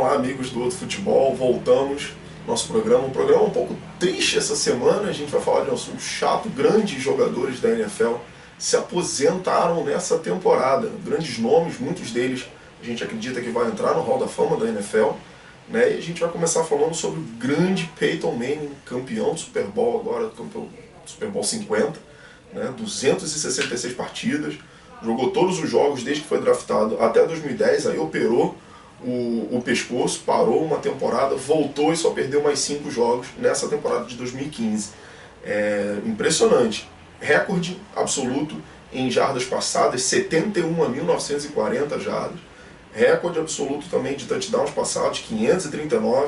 Olá, amigos do Outro Futebol, voltamos nosso programa. Um programa um pouco triste essa semana, a gente vai falar de um assunto chato. Grandes jogadores da NFL se aposentaram nessa temporada. Grandes nomes, muitos deles a gente acredita que vai entrar no Hall da Fama da NFL, né? E a gente vai começar falando sobre o grande Peyton Manning, campeão do Super Bowl agora, campeão do Super Bowl 50, né? 266 partidas, jogou todos os jogos desde que foi draftado até 2010, aí operou o pescoço, parou uma temporada, voltou e só perdeu mais 5 jogos nessa temporada de 2015. Impressionante. Recorde absoluto em jardas passadas, 71.940 jardas. Recorde absoluto também de touchdowns passados, 539.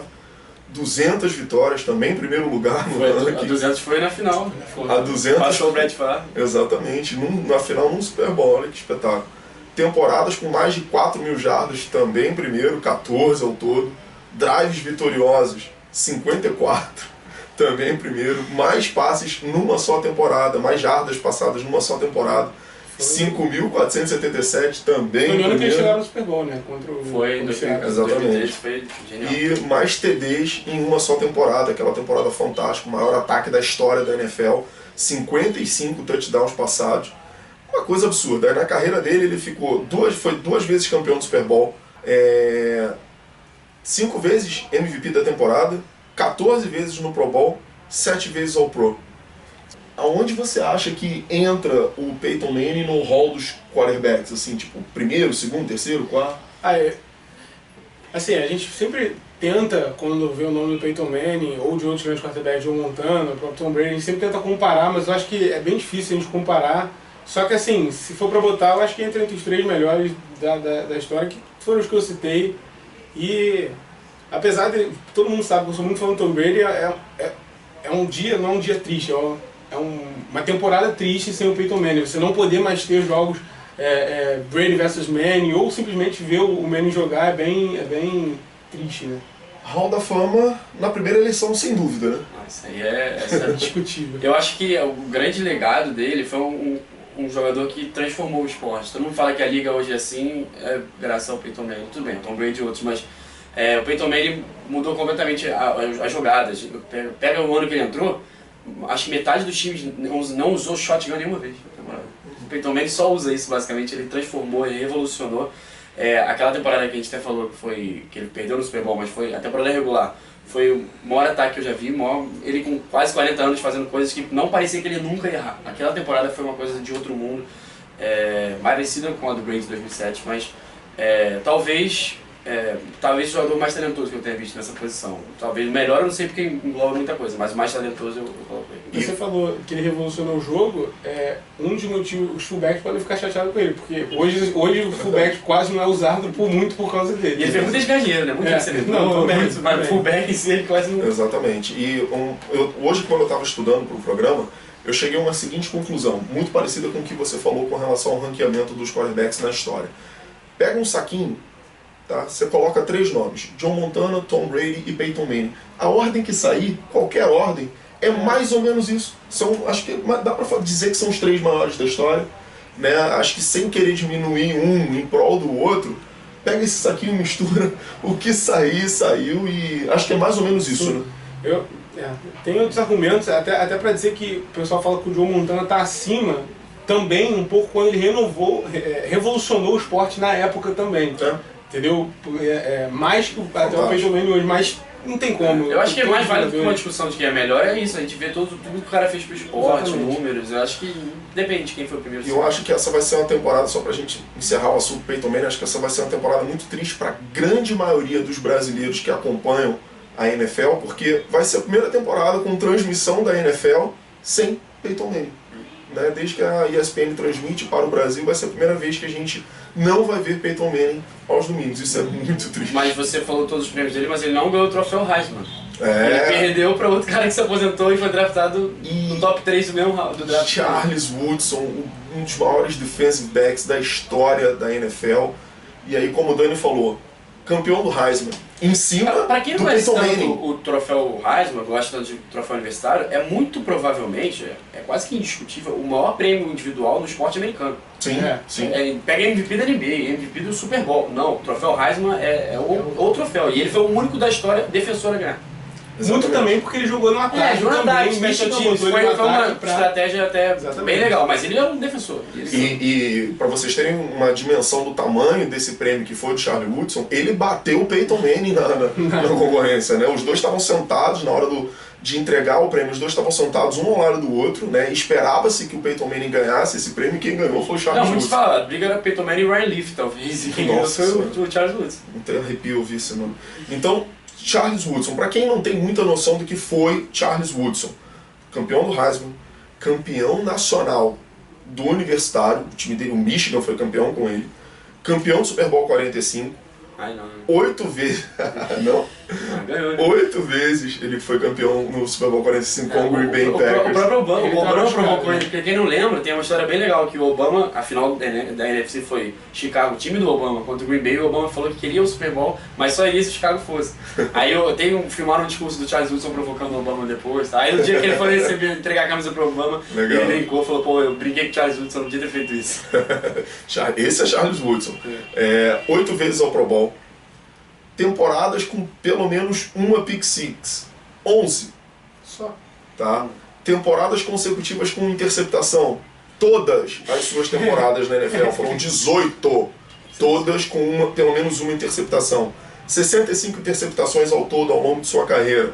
200 vitórias, também em primeiro lugar no ranking. A 200 foi na final. A 200 passou o Brett Favre. Exatamente, na final num Super Bowl, olha que espetáculo. Temporadas com mais de 4.000 jardas, também em primeiro, 14 ao todo. Drives vitoriosos, 54, também em primeiro. Mais passes numa só temporada, mais jardas passadas numa só temporada. 5.477 também. Foi no ano que eles chegaram no Super Bowl, né? Foi no exatamente. Foi genial. E mais TDs em uma só temporada, aquela temporada fantástica, o maior ataque da história da NFL. 55 touchdowns passados. Uma coisa absurda. Aí na carreira dele ele foi duas vezes campeão do Super Bowl, 5 vezes MVP da temporada, 14 vezes no Pro Bowl, 7 vezes All Pro. Aonde você acha que entra o Peyton Manning no hall dos quarterbacks? Assim, tipo, primeiro, segundo, terceiro, quarto? Assim, a gente sempre tenta, quando vê o nome do Peyton Manning ou de outros grandes quarterbacks, Joe Montana, o próprio Tom Brady, a gente sempre tenta comparar, mas eu acho que é bem difícil a gente comparar. Só que assim, se for pra botar, eu acho que entra entre os 3 melhores da história, que foram os que eu citei. E apesar de todo mundo sabe que eu sou muito fã do Tom Brady, é um dia, não é um dia triste, é uma temporada triste sem o Peyton Manning. Você não poder mais ter jogos Brady versus Manning, ou simplesmente ver o Manning jogar é bem triste, né? Hall da Fama na primeira eleição, sem dúvida, né? Isso aí é discutível. Eu acho que o grande legado dele foi um jogador que transformou o esporte. Todo mundo fala que a liga hoje é assim, graças ao Peyton Manning. Tudo bem, Tom Brady e outros, mas o Peyton Manning mudou completamente as jogadas. Pega o ano que ele entrou, acho que metade dos times não usou shotgun nenhuma vez. O Peyton Manning só usa isso, basicamente. Ele transformou, ele revolucionou. Aquela temporada que a gente até falou que ele perdeu no Super Bowl, mas foi a temporada regular. Foi o maior ataque que eu já vi, ele com quase 40 anos fazendo coisas que não parecia que ele nunca ia errar. Aquela temporada foi uma coisa de outro mundo, parecida com a do Brady de 2007, mas talvez o jogador mais talentoso que eu tenha visto nessa posição. Talvez melhor, eu não sei porque engloba muita coisa, mas o mais talentoso eu coloco ele. Você falou que ele revolucionou o jogo, um dos motivos, os fullbacks podem ficar chateados com ele, porque hoje o fullback quase não é usado muito por causa dele. E ele fez muitas ganheiras, né? Muito excelente. Mas o fullback em si ele quase não... Exatamente. E hoje, quando eu estava estudando para o programa, eu cheguei a uma seguinte conclusão, muito parecida com o que você falou com relação ao ranqueamento dos quarterbacks na história. Pega um saquinho, tá? Você coloca 3 nomes, Joe Montana, Tom Brady e Peyton Manning. A ordem que sair, qualquer ordem, é mais ou menos isso. Acho que dá para dizer que são os 3 maiores da história, né? Acho que sem querer diminuir um em prol do outro, pega esse saquinho, mistura, o que sair, saiu, e acho que é mais ou menos isso, Sim. né? Tem outros argumentos, até para dizer que o pessoal fala que o Joe Montana está acima também um pouco quando ele revolucionou o esporte na época também. Entendeu? Mais que até o Peyton Manning hoje, mas não tem como. Eu acho que é mais válido que uma discussão de quem é melhor, é isso, a gente vê tudo que o cara fez pro esporte, números, eu acho que depende de quem foi o primeiro. E eu acho que essa vai ser uma temporada, só pra gente encerrar o assunto Peyton Manning, acho que essa vai ser uma temporada muito triste pra grande maioria dos brasileiros que acompanham a NFL, porque vai ser a primeira temporada com transmissão da NFL sem Peyton Manning. Né? Desde que a ESPN transmite para o Brasil, vai ser a primeira vez que a gente não vai ver Peyton Manning aos domingos. Isso é muito triste. Mas você falou todos os prêmios dele, mas ele não ganhou o troféu Heisman. Ele perdeu para outro cara que se aposentou e foi draftado no top 3 do mesmo do draft. Charles Woodson, um dos maiores defensive backs da história da NFL. E aí, como o Dani falou, campeão do Heisman, em cima Pra quem não do conhece Peyton tanto Manning. o troféu Heisman, gosta tanto de troféu universitário, é muito provavelmente, é quase que indiscutível, o maior prêmio individual no esporte americano. Sim, É. sim. Pega MVP da NBA, MVP do Super Bowl. Não, o troféu Heisman é o troféu. E ele foi o único da história defensor a ganhar. Muito também porque ele jogou no ataque. João também, Haddad, special Michigan, teams, foi ele no uma ataque pra- estratégia até Exatamente. bem legal, mas ele era um defensor. E para vocês terem uma dimensão do tamanho desse prêmio que foi o Charlie Woodson, ele bateu o Peyton Manning na concorrência, né? Os dois estavam sentados na hora de entregar o prêmio, os dois estavam sentados um ao lado do outro, né? Esperava-se que o Peyton Manning ganhasse esse prêmio e quem ganhou foi o Charlie Não, muitos Woodson. falam, a briga era Peyton Manning e Ryan Leaf, talvez, e quem ganhou Nossa foi Senhora. o Charles Woods. Não tem arrepio ouvir esse nome. Então, Charles Woodson, para quem não tem muita noção do que foi Charles Woodson, campeão do Heisman, campeão nacional do universitário, o time dele, o Michigan foi campeão com ele, campeão do Super Bowl 45, Ai não, 8 vezes, não, ganhou, né? 8 vezes ele foi campeão no Super Bowl 45 com o Green Bay O Packers. próprio Obama, Ele o Obama tava provocou machucado, ele, porque quem não lembra, tem uma história bem legal, que o Obama, a final da NFC foi Chicago, o time do Obama contra o Green Bay, e o Obama falou que queria o Super Bowl, mas só iria se o Chicago fosse. Aí filmaram um discurso do Charles Woodson provocando o Obama depois, tá? Aí no dia que ele foi entregar a camisa pro Obama, Legal. ele brincou, falou, pô, eu brinquei com o Charles Woodson, não podia ter feito isso. Esse é Charles Woodson. 8 vezes ao Pro Bowl. Temporadas com pelo menos uma pick six. 11. Só. Tá? Temporadas consecutivas com interceptação. Todas as suas temporadas na NFL foram 18. Todas com pelo menos uma interceptação. 65 interceptações ao todo ao longo de sua carreira.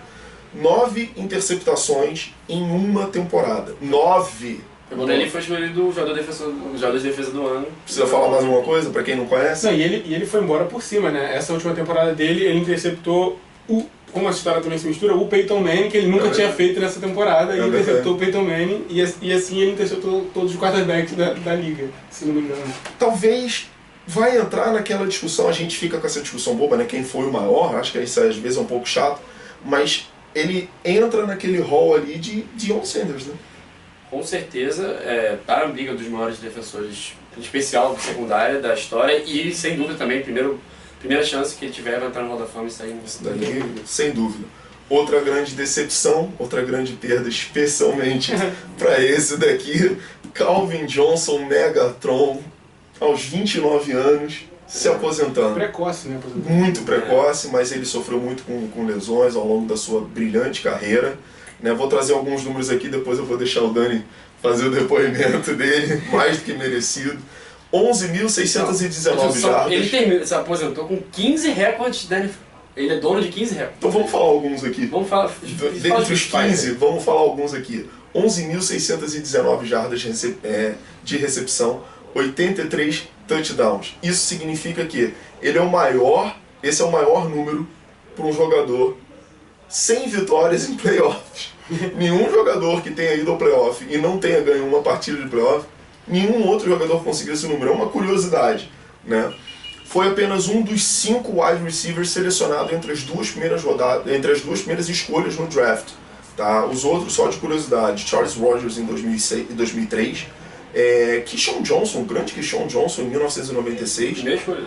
9 interceptações em uma temporada. 9. Quando ele foi escolhido o jogador de defesa do ano. Precisa falar mais alguma coisa para quem não conhece? Não, e ele foi embora por cima, né? Essa última temporada dele, ele interceptou como a história também se mistura, o Peyton Manning, que ele nunca tinha feito nessa temporada, e interceptou o Peyton Manning, e assim ele interceptou todos os quarterbacks da liga, se não me engano. Talvez vai entrar naquela discussão, a gente fica com essa discussão boba, né? Quem foi o maior, acho que isso às vezes é um pouco chato, mas ele entra naquele hall ali de Deion Sanders, né? Com certeza, tá na briga dos maiores defensores, em especial secundária da história, e sem dúvida também, primeira chance que ele tiver vai entrar no Hall da Fama e sair. Isso daí, sem dúvida. Outra grande decepção, outra grande perda, especialmente para esse daqui, Calvin Johnson, Megatron, aos 29 anos, se aposentando. Precoce, né? Muito precoce, mas ele sofreu muito com lesões ao longo da sua brilhante carreira. Né? Vou trazer alguns números aqui, depois eu vou deixar o Dani fazer o depoimento dele, mais do que merecido. 11.619 jardas. Ele se aposentou com 15 recordes da NFL. Ele é dono de 15 recordes. Então vamos falar alguns aqui. Vamos falar. Dentre os 15, vamos falar alguns aqui. 11.619 jardas de recepção, 83 touchdowns. Isso significa que esse é o maior número para um jogador sem vitórias em playoffs. Nenhum jogador que tenha ido ao playoff e não tenha ganho uma partida de playoff, nenhum outro jogador conseguiu esse número. É uma curiosidade, né? Foi apenas um dos 5 wide receivers selecionados entre as duas primeiras escolhas no draft. Tá? Os outros, só de curiosidade, Charles Rogers em 2003, Keyshawn Johnson, o grande Keyshawn Johnson em 1996, Primeira escolha.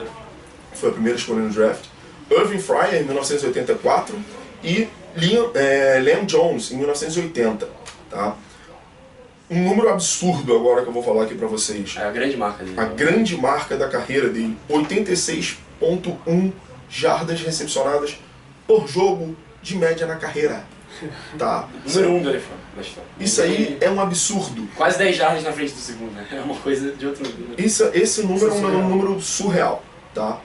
foi a primeira escolha no draft, Irving Fryer em 1984 e Liam Jones em 1980. Tá? Um número absurdo agora que eu vou falar aqui pra vocês. É a grande marca dele. A grande marca da carreira dele, 86.1 jardas recepcionadas por jogo de média na carreira. Tá? Número 1 da NFL. Da história. Isso aí é um absurdo. Quase 10 jardas na frente do segundo, né? É uma coisa de outro nível. Esse número é um número surreal. Tá?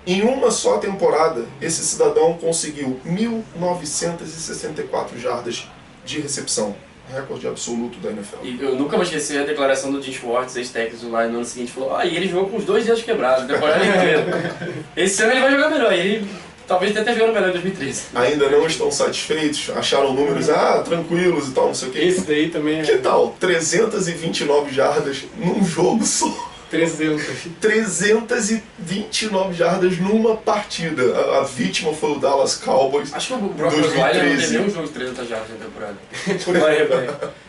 Em uma só temporada, esse cidadão conseguiu 1.964 jardas de recepção. Recorde absoluto da NFL. E eu nunca vou esquecer a declaração do Jim Schwartz, ex-técnico lá no ano seguinte, falou: e ele jogou com os 2 dedos quebrados, a temporada inteira. Esse ano ele vai jogar melhor, e ele talvez tenha até jogado melhor em 2013. Ainda não estão satisfeitos, acharam números tranquilos e tal, não sei o que. Esse daí também é Que tal? 329 jardas num jogo só. 300. 329 jardas numa partida. A vítima foi o Dallas Cowboys. Acho que o Brock Osweiler não teve nenhum jogo de 300 jardas na temporada.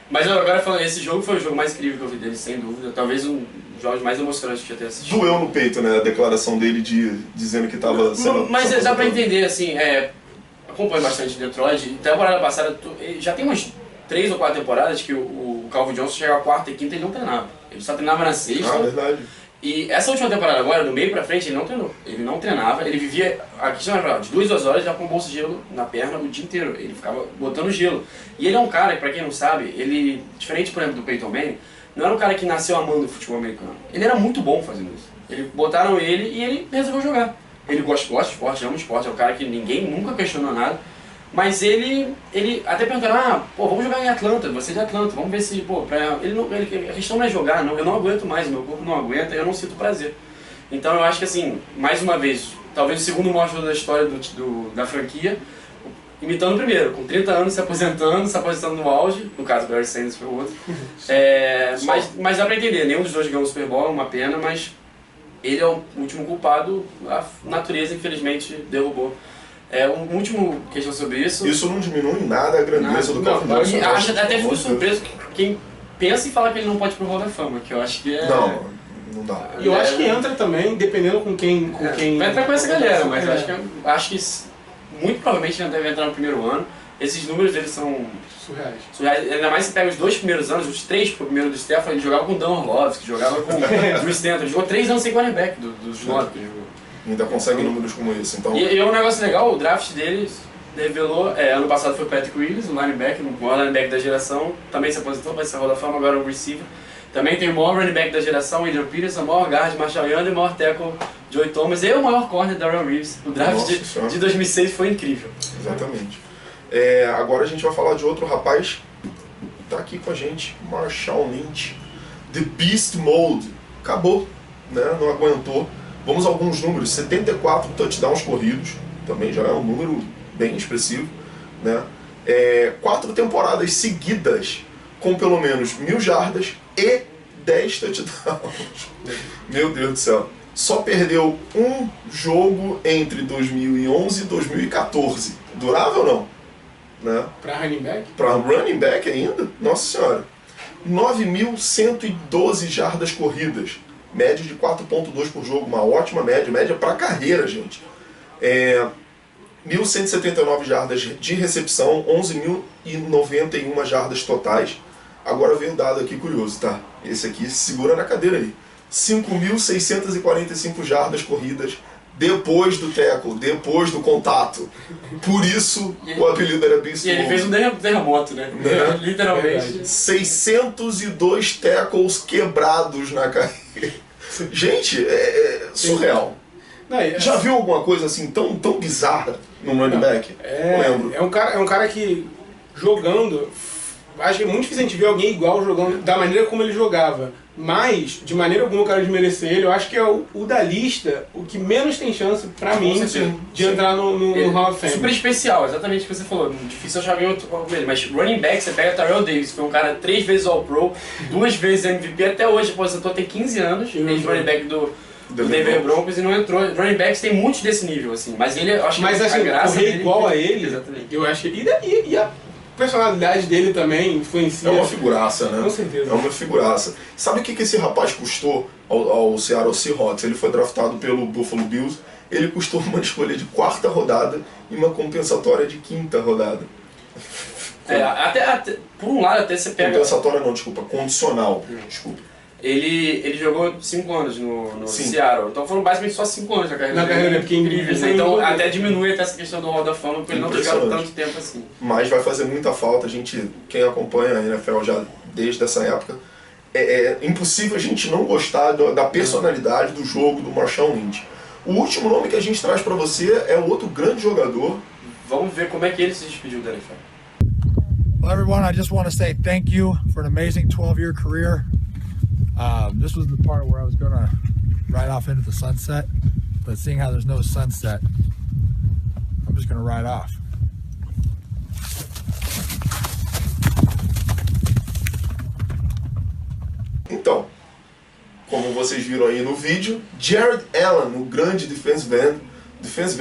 Mas agora falando, esse jogo foi o jogo mais incrível que eu vi dele, sem dúvida. Talvez um jogos mais emocionantes que eu já tenho assistido. Doeu no peito, né? A declaração dele dizendo que tava sendo... Mas dá pra entender, assim, acompanho bastante Detroit. Temporada passada, já tem umas 3 ou 4 temporadas que o Calvin Johnson chegava a quarta e quinta e não treinava. Ele só treinava na sexta. Verdade. E essa última temporada agora, do meio pra frente, ele não treinou. Ele não treinava, ele vivia, a questão era de 2 horas já com bolsa de gelo na perna o dia inteiro. Ele ficava botando gelo. E ele é um cara, pra quem não sabe, ele, diferente, por exemplo, do Peyton Manning, não era um cara que nasceu amando o futebol americano. Ele era muito bom fazendo isso. Botaram ele e ele resolveu jogar. Ele gosta de esporte, ama esporte, é um cara que ninguém nunca questionou nada. Mas ele até perguntaram, vamos jogar em Atlanta, você é de Atlanta, vamos ver se, a questão não é jogar, não, eu não aguento mais, meu corpo não aguenta, eu não sinto prazer. Então eu acho que assim, mais uma vez, talvez o segundo maior jogador da história da franquia, imitando o primeiro, com 30 anos se aposentando no auge, no caso o Barry Sanders foi o outro. Mas dá pra entender, nenhum dos dois ganhou o Super Bowl, é uma pena, mas ele é o último culpado, a natureza infelizmente derrubou. Uma última questão sobre isso. Isso não diminui em nada a grandeza do Calvin Johnson. Até fico surpreso quem pensa em falar que ele não pode ir pro Hall da Fama, que eu acho que Não dá. E eu acho que entra também, dependendo com quem... Vai entrar com essa galera, mas acho que muito provavelmente ele deve entrar no primeiro ano. Esses números deles são surreais. Ainda mais se pega os 2 primeiros anos, os 3 primeiros do Stefan, ele jogava com o Dan Orlovsky, jogava com o Drew Stanton, jogou 3 anos sem quarterback dos 9 que ele jogou. Ainda consegue números como esse. Então... E é um negócio legal, o draft deles revelou, ano passado foi o Patrick Willis, o linebacker, o maior linebacker da geração, também se aposentou, vai ser a Hall da Fama, agora é o receiver. Também tem o maior running back da geração, Adrian Peterson, o maior guard, Marshall Yanda, e o maior tackle, Joey Thomas, e o maior corner, Darrell Reeves. O draft de 2006 foi incrível. Exatamente. Agora a gente vai falar de outro rapaz que tá aqui com a gente, Marshawn Lynch. The Beast Mode. Acabou, né? Não aguentou. Vamos a alguns números. 74 touchdowns corridos, também já é um número bem expressivo, né? 4 temporadas seguidas com pelo menos 1.000 jardas e 10 touchdowns. Meu Deus do céu. Só perdeu um jogo entre 2011 e 2014. Durável ou não? Né? Pra running back? Pra running back ainda? Nossa senhora. 9.112 jardas corridas. Média de 4.2 por jogo. Uma ótima média pra carreira, gente. 1.179 jardas de recepção, 11.091 jardas totais. Agora veio um dado aqui curioso, tá? Esse aqui segura na cadeira aí. 5.645 jardas corridas depois do tackle, depois do contato. Por isso o apelido era Beast Mode. E ele fez um terremoto, né? Literalmente. 602 tackles quebrados na carreira. Gente, é surreal. Já viu alguma coisa assim tão bizarra num running back? Não lembro. É um cara que, jogando, acho que é muito difícil a gente ver alguém igual jogando da maneira como ele jogava. Mas, de maneira alguma eu quero desmerecer ele, eu acho que é o da lista o que menos tem chance, pra mim, de entrar no Hall of Fame. Super especial, exatamente o que você falou. Difícil achar alguém outro com ele. Mas running back, você pega Terrell Davis, foi um cara 3 vezes All-Pro, 2 vezes MVP, até hoje aposentou, tem 15 anos, ex-running back do Denver Broncos e não entrou. Running backs tem muitos desse nível, assim. Mas ele, eu acho que assim, a graça correr dele... igual a ele, exatamente. Eu acho que... E a personalidade dele também influencia. É uma figuraça, né? Com certeza. É uma figuraça. Sabe o que esse rapaz custou ao Seattle Seahawks? Ele foi draftado pelo Buffalo Bills. Ele custou uma escolha de 4ª rodada e uma compensatória de 5ª rodada. Até, por um lado, até você pega... Compensatória não, desculpa. Condicional. Desculpa. Ele jogou 5 anos no Seattle, então foram basicamente só 5 anos na carreira dele, porque incríveis, né? Então até diminui até essa questão do Hall da Fama, porque ele não jogava tanto tempo assim. Mas vai fazer muita falta, quem acompanha a NFL já desde essa época, é impossível a gente não gostar da personalidade do jogo do Marshawn Lynch. O último nome que a gente traz pra você é outro grande jogador. Vamos ver como é que ele se despediu da NFL. Well, everyone, I just want to say thank you for an amazing 12-year career. This was the part where I was going to ride off into the sunset, but seeing how there's no sunset, I'm just going to ride off. Então, como vocês viram aí no vídeo, Jared Allen, o grande defensive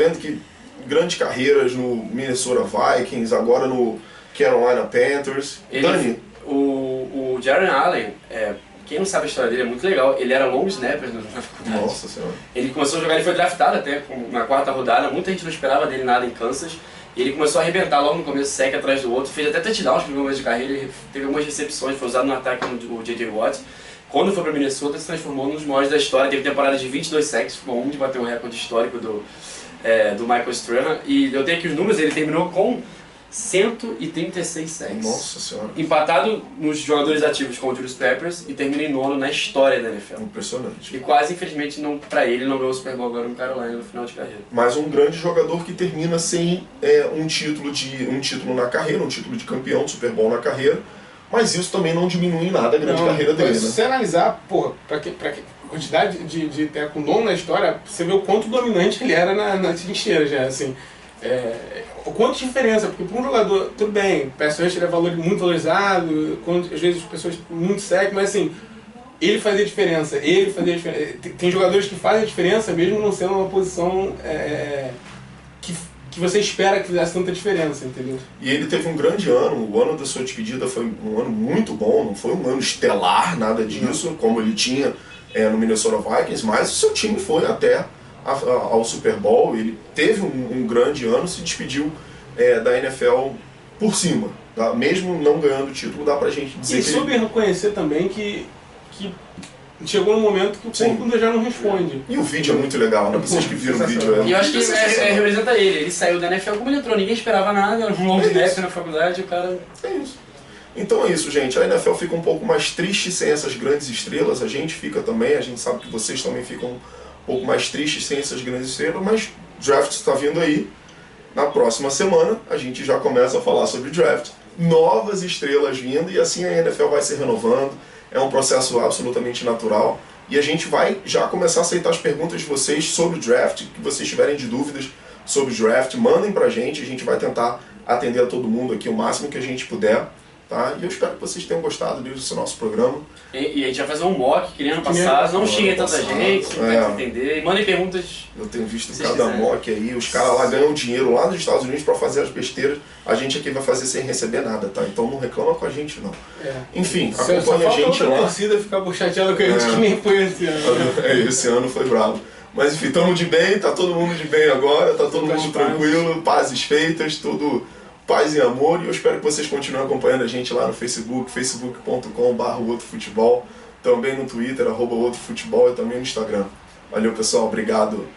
end que grandes carreiras no Minnesota Vikings, agora no Carolina Panthers. O Jared Allen, quem não sabe a história dele é muito legal. Ele era long snapper na faculdade. Nossa Senhora. Ele começou a jogar, ele foi draftado até na 4ª rodada, muita gente não esperava dele nada em Kansas. E ele começou a arrebentar logo no começo, sec atrás do outro, fez até touchdowns no começo de carreira, ele teve algumas recepções, foi usado no ataque o J.J. Watt. Quando foi para Minnesota, se transformou num dos maiores da história, teve temporada de 22 sacks, ficou de bater o recorde histórico do Michael Strahan. E eu tenho aqui os números, ele terminou com 136 sacks. Nossa Senhora. Empatado nos jogadores ativos com o Julius Peppers e termina em 9º na história da NFL. Impressionante. E quase, infelizmente, pra ele, não ganhou o Super Bowl agora no Carolina no final de carreira. Mas um grande jogador que termina sem um título na carreira, um título de campeão de Super Bowl na carreira, mas isso também não diminui em nada a grande carreira dele, Se você analisar, porra, pra quantidade de teco nono na história, você vê o quanto dominante ele era na trincheira já, assim. O quanto de diferença, porque para um jogador, tudo bem, o pass rush ele é muito valorizado, às vezes as pessoas muito sec, mas assim, ele fazia diferença. Tem jogadores que fazem a diferença mesmo não sendo uma posição que você espera que fizesse tanta diferença, entendeu? E ele teve um grande ano, o ano da sua despedida foi um ano muito bom, não foi um ano estelar, nada disso, como ele tinha no Minnesota Vikings, mas o seu time foi até ao Super Bowl, ele teve um grande ano, se despediu da NFL por cima, tá? Mesmo não ganhando o título, dá pra gente dizer que ele soube reconhecer também que chegou um momento que o corpo já não responde. E o vídeo é muito legal, né? Vocês que viram o vídeo. E eu acho que representa ele. Ele saiu da NFL como ele entrou, ninguém esperava nada, era um long snap na faculdade, o cara... É isso. Então é isso, gente. A NFL fica um pouco mais triste sem essas grandes estrelas, a gente fica também, a gente sabe que vocês também ficam um pouco mais tristes sem essas grandes estrelas, mas o draft está vindo aí. Na próxima semana a gente já começa a falar sobre draft, novas estrelas vindo e assim a NFL vai se renovando. É um processo absolutamente natural e a gente vai já começar a aceitar as perguntas de vocês sobre o draft, que vocês tiverem de dúvidas sobre o draft, mandem pra gente, a gente vai tentar atender a todo mundo aqui o máximo que a gente puder, tá? E eu espero que vocês tenham gostado desse nosso programa. E a gente vai fazer um mock que nem ano passado, não xingue tanta gente, vai entender, e mandem perguntas. Eu tenho visto cada mock aí, os caras lá ganham dinheiro lá nos Estados Unidos pra fazer as besteiras, a gente aqui vai fazer sem receber nada, tá? Então não reclama com a gente não. Enfim, acompanha a gente lá. A torcida ficar chateada com a gente que nem foi esse ano. Esse ano foi bravo. Mas enfim, estamos de bem, tá todo mundo de bem agora, tá todo mundo tranquilo, pazes feitas, tudo paz e amor, e eu espero que vocês continuem acompanhando a gente lá no Facebook, facebook.com/outofutebol, também no Twitter, @outofutebol e também no Instagram. Valeu, pessoal, obrigado.